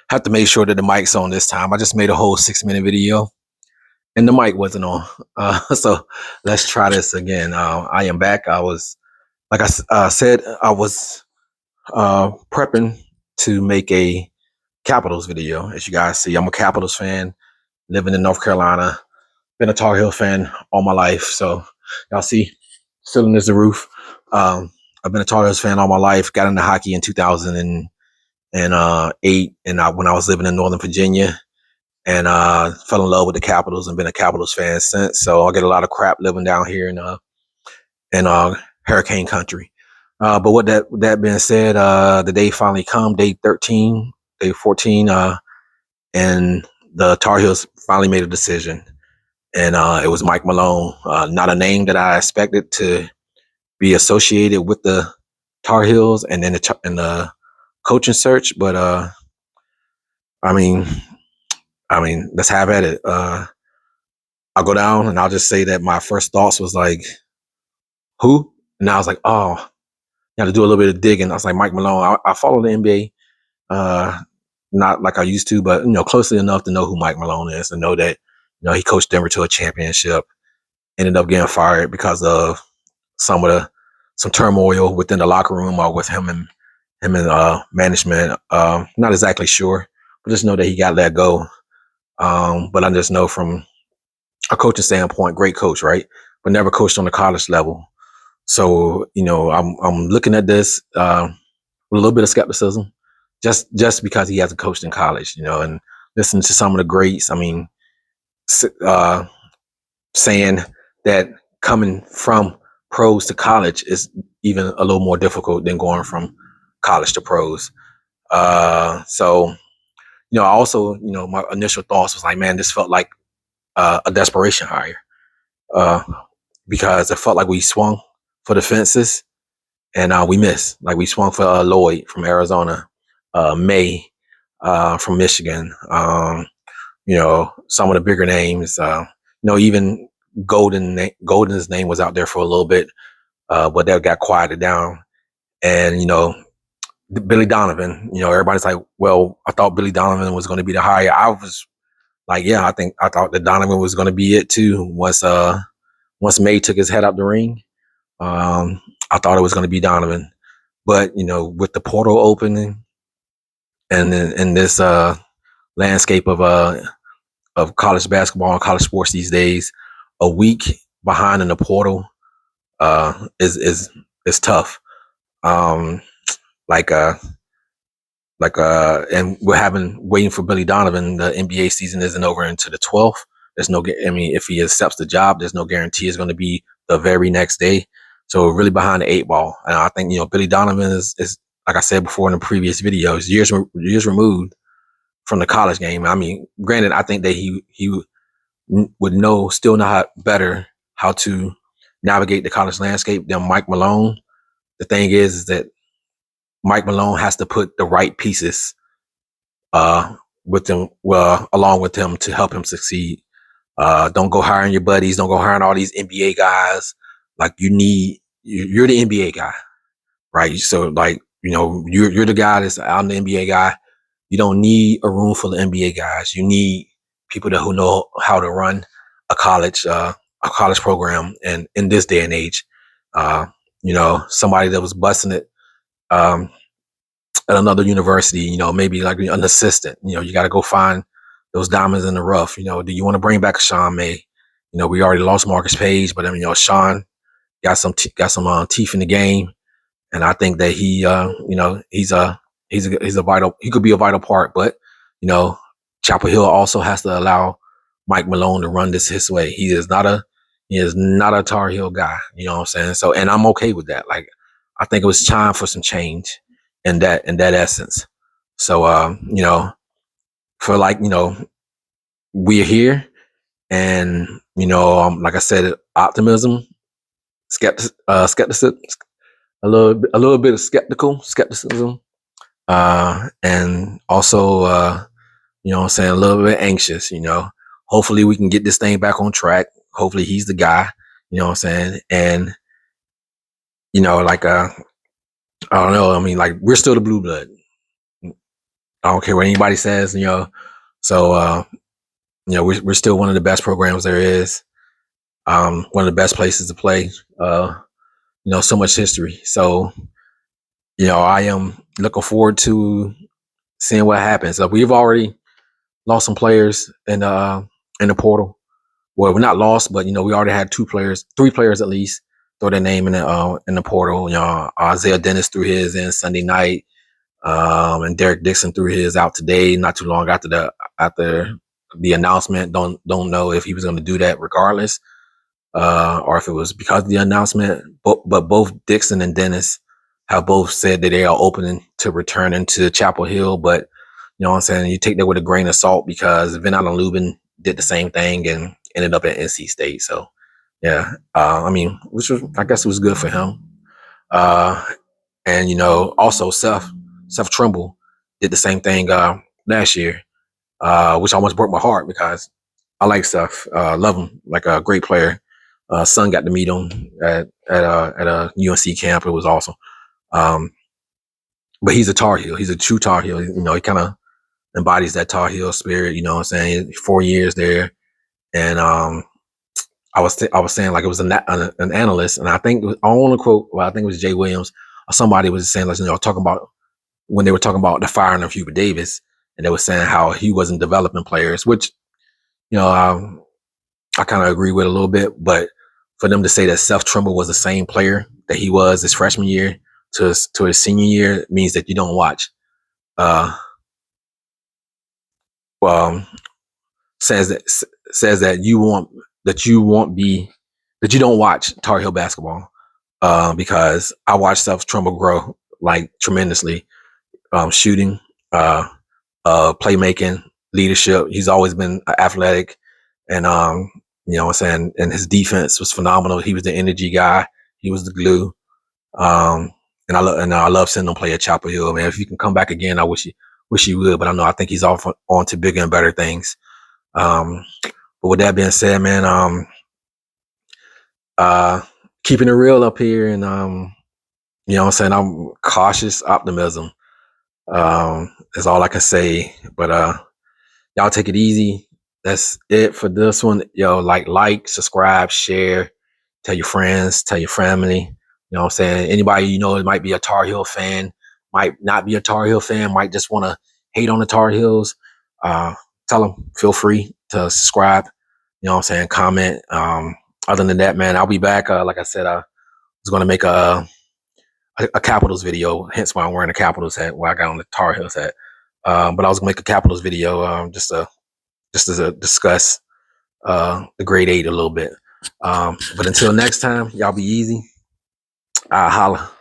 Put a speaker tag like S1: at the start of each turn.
S1: Have to make sure that the mic's on this time. I just made a whole 6-minute video and the mic wasn't on. So let's try this again. I am back. I was, like I said, I was prepping to make a Capitals video. As you guys see, I'm a Capitals fan, living in North Carolina. Been a Tar Heel fan all my life. So y'all see, ceiling is the roof. I've been a Tar Heels fan all my life. Got into hockey in 2008, and when I was living in Northern Virginia, and fell in love with the Capitals and been a Capitals fan since. So I get a lot of crap living down here in Hurricane Country. But with that being said, the day finally come, day 13, day 14, and the Tar Heels finally made a decision. And it was Mike Malone, not a name that I expected to be associated with the Tar Heels and then the coaching search. But I mean, let's have at it. I'll go down and I'll just say that my first thoughts was like, who? And I was like, oh, you have to do a little bit of digging. I was like, Mike Malone. I follow the NBA, not like I used to, but closely enough to know who Mike Malone is and know that he coached Denver to a championship. Ended up getting fired because of some turmoil within the locker room or with him and management. Not exactly sure, but just know that he got let go. But I just know from a coaching standpoint, great coach, right? But never coached on the college level. So, I'm looking at this with a little bit of skepticism, just because he hasn't coached in college, and listening to some of the greats. I mean, saying that coming from pros to college is even a little more difficult than going from college to pros. So, also, my initial thoughts was like, man, this felt like a desperation hire, because it felt like we swung for the fences and we missed. Like we swung for Lloyd from Arizona, May from Michigan. Some of the bigger names. Even Golden's name was out there for a little bit, but that got quieted down. And Billy Donovan. Everybody's like, well, I thought Billy Donovan was going to be the hire. I was like, yeah, I thought that Donovan was going to be it too. Once May took his head out the ring, I thought it was going to be Donovan. But with the portal opening and in this landscape of college basketball and college sports these days, a week behind in the portal is tough. And we're waiting for Billy Donovan. The NBA season isn't over until the 12th. There's no, if he accepts the job, there's no guarantee it's going to be the very next day. So we're really behind the 8 ball. And I think, Billy Donovan is like I said before in the previous videos, years removed from the college game. I mean, granted, I think that he would still know better how to navigate the college landscape than Mike Malone. The thing is that Mike Malone has to put the right pieces along with him to help him succeed. Don't go hiring your buddies. Don't go hiring all these NBA guys. Like you're the NBA guy, right? So like, you're the guy I'm the NBA guy. You don't need a room full of NBA guys. You need people who know how to run a college program. And in this day and age, somebody that was busting it, at another university, maybe like an assistant, you got to go find those diamonds in the rough. Do you want to bring back a Sean May? We already lost Marcus Page, but Sean got some teeth in the game. And I think that he could be a vital part, but Chapel Hill also has to allow Mike Malone to run this his way. He is not a Tar Heel guy. You know what I'm saying? So, and I'm okay with that. Like, I think it was time for some change in that essence. So, we're here, and like I said, optimism, skepticism, a little bit of skepticism, and also, a little bit anxious. Hopefully we can get this thing back on track. Hopefully he's the guy. And I don't know. I mean, like, we're still the blue blood. I don't care what anybody says, you know. So we're still one of the best programs there is. One of the best places to play. So much history. So I am looking forward to seeing what happens. We've already lost some players in the portal. Well, we're not lost, but we already had 2 players, 3 players at least, throw their name in the portal. Isaiah Dennis threw his in Sunday night, and Derek Dixon threw his out today, not too long after the announcement. Don't know if he was going to do that regardless, or if it was because of the announcement. But both Dixon and Dennis have both said that they are open to returning to Chapel Hill. But you know what I'm saying, you take that with a grain of salt because Van Allen Lubin did the same thing and ended up at NC State. So yeah, which was, I guess, it was good for him. Uh, and also Seth Trimble did the same thing last year, which almost broke my heart because I like Seth, love him, like a great player. Son got to meet him at a UNC camp. It was awesome. Um, but he's a Tar Heel. He's a true Tar Heel. He kind of embodies that Tar Heel spirit. You know what I'm saying? 4 years there, and I was saying, like, it was an analyst, and I think I don't want to quote. Well, I think it was Jay Williams or somebody was saying, like, talking about when they were talking about the firing of Hubert Davis, and they were saying how he wasn't developing players, which I kind of agree with a little bit. But for them to say that Seth Trimble was the same player that he was his freshman year to his senior year means that you don't watch. Uh, well, says that you don't watch Tar Heel basketball, because I watched Seth Trimble grow like tremendously, shooting, playmaking, leadership. He's always been athletic, and what I'm saying, and his defense was phenomenal. He was the energy guy. He was the glue. Um, and I love seeing him play at Chapel Hill, man. If you can come back again, I wish he would. But I think he's on to bigger and better things. But with that being said, man, uh, keeping it real up here, and what I'm saying, I'm cautious optimism. Is all I can say. But y'all take it easy. That's it for this one. Like, subscribe, share, tell your friends, tell your family. You know what I'm saying? Anybody that might be a Tar Heel fan, might not be a Tar Heel fan, might just want to hate on the Tar Heels. Tell them, feel free to subscribe. You know what I'm saying? Comment. Other than that, man, I'll be back. Like I said, I was going to make a Capitals video, hence why I'm wearing a Capitals hat, why I got on the Tar Heels hat. But I was gonna make a Capitals video, just to discuss the grade 8 a little bit. But until next time, y'all be easy. Holla.